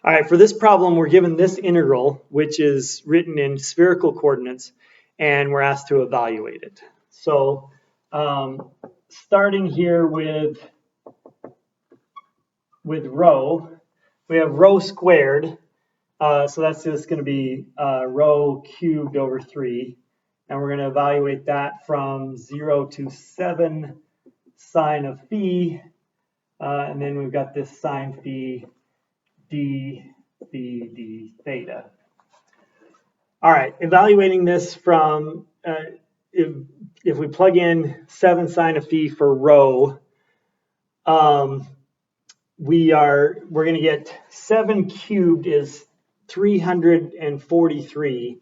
All right, for this problem, we're given this integral, which is written in spherical coordinates, and we're asked to evaluate it. So starting here with rho, we have rho squared. So that's just going to be rho cubed over 3. And we're going to evaluate that from 0 to 7 sine of phi. And then we've got this sine phi d theta. All right, evaluating this from, if we plug in 7 sine of phi for rho, we're going to get 7 cubed is 343.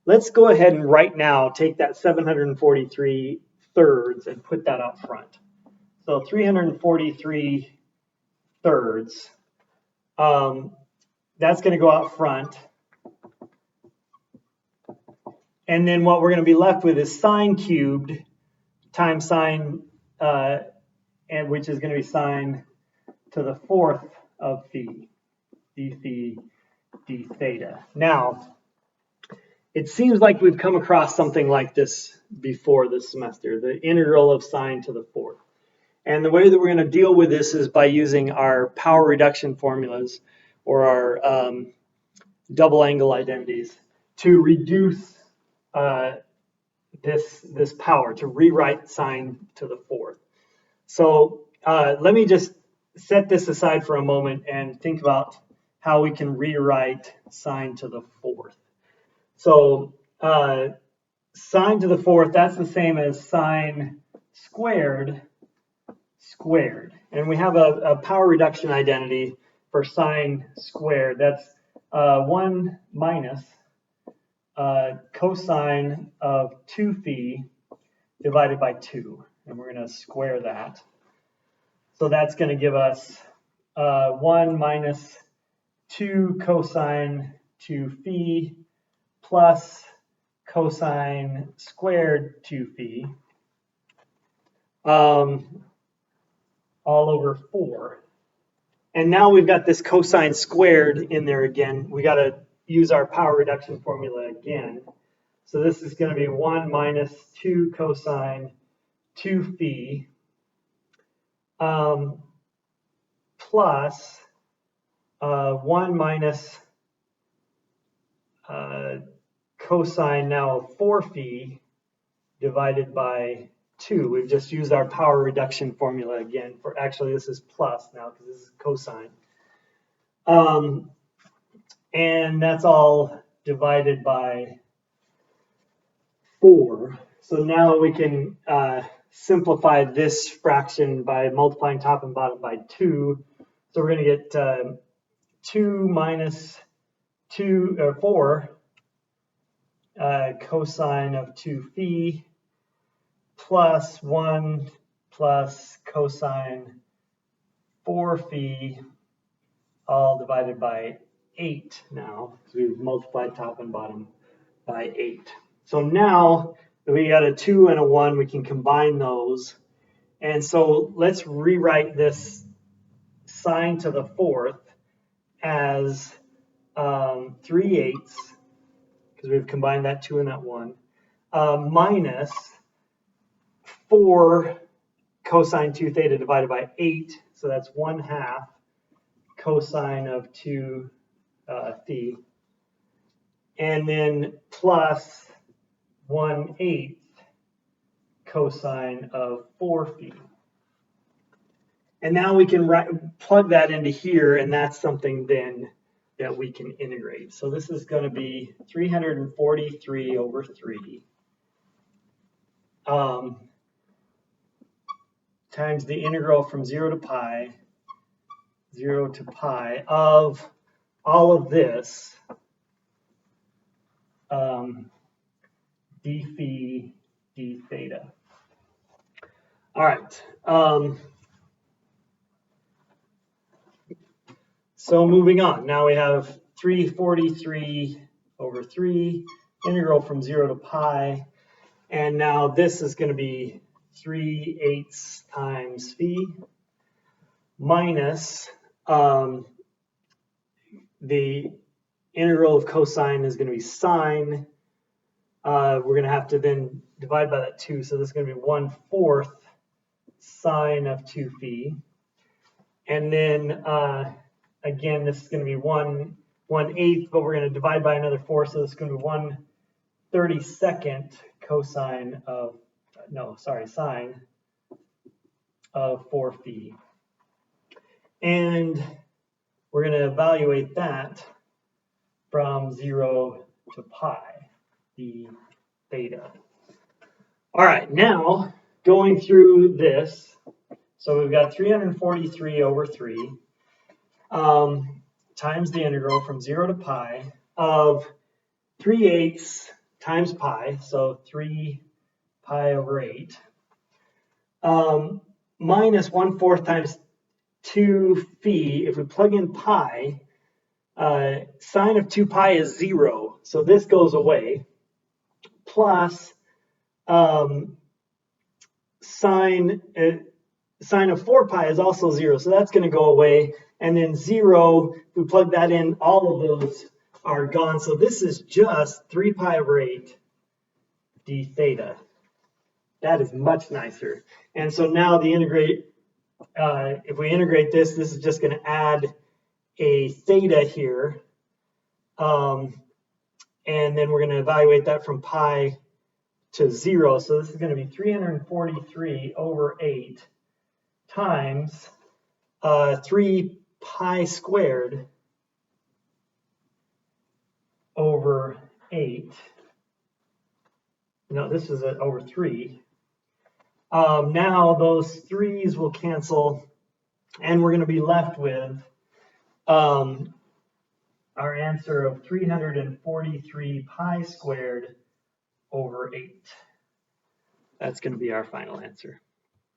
Let's go ahead and right now take that 743 thirds and put that out front. So 343 thirds. That's going to go out front. And then what we're going to be left with is sine cubed times sine, and which is going to be sine to the 4th of phi, d theta. Now, it seems like we've come across something like this before this semester, the integral of sine to the 4th. And the way that we're going to deal with this is by using our power reduction formulas or our double angle identities to reduce this power, to rewrite sine to the 4th. So let me just set this aside for a moment and think about how we can rewrite sine to the 4th. So sine to the 4th, that's the same as sine squared. And we have a power reduction identity for sine squared. That's 1 minus cosine of 2 phi divided by 2. And we're going to square that. So that's going to give us 1 minus 2 cosine 2 phi plus cosine squared 2 phi all over 4. And now we've got this cosine squared in there again. We got to use our power reduction formula again. So this is going to be 1 minus 2 cosine 2 phi plus 1 minus cosine now of 4 phi divided by 2. We've just used our power reduction formula again. For actually, this is plus now because this is cosine. And that's all divided by 4. So now we can simplify this fraction by multiplying top and bottom by 2. So we're going to get 2 minus 2 or 4 cosine of 2 phi plus 1 plus cosine 4 phi all divided by 8 now, because we've multiplied top and bottom by 8. So now that we got a 2 and a 1, we can combine those. And so let's rewrite this sine to the 4th as 3/8, because we've combined that 2 and that 1, minus 4 cosine 2 theta divided by 8. So that's 1/2 cosine of 2 phi. And then plus 1/8 cosine of 4 phi. And now we can plug that into here, and that's something then that we can integrate. So this is going to be 343 over 3 times the integral from 0 to pi of all of this d phi d theta. All right. So moving on. Now we have 343 over 3, integral from 0 to pi. And now this is going to be 3/8 times phi minus the integral of cosine is going to be sine. We're going to have to then divide by that 2. So this is going to be 1/4 sine of 2 phi. And then again, this is going to be 1/8, but we're going to divide by another 4. So this is going to be 1/32 cosine of, sine of 4 phi. And we're going to evaluate that from 0 to pi, the theta. All right, now going through this, so we've got 343 over 3 times the integral from 0 to pi of 3/8 times pi, so 3 pi over 8, minus 1/4 times 2 phi. If we plug in pi, sine of 2 pi is 0, so this goes away, plus sine of 4 pi is also 0, so that's going to go away, and then 0, if we plug that in, all of those are gone, so this is just 3 pi over 8 d theta. That is much nicer. And so now the if we integrate this, this is just going to add a theta here, and then we're going to evaluate that from pi to 0. So this is going to be 343 over 8 times 3 pi squared over 8. No, this is over 3. Now those 3's will cancel, and we're going to be left with our answer of 343 pi squared over 8. That's going to be our final answer.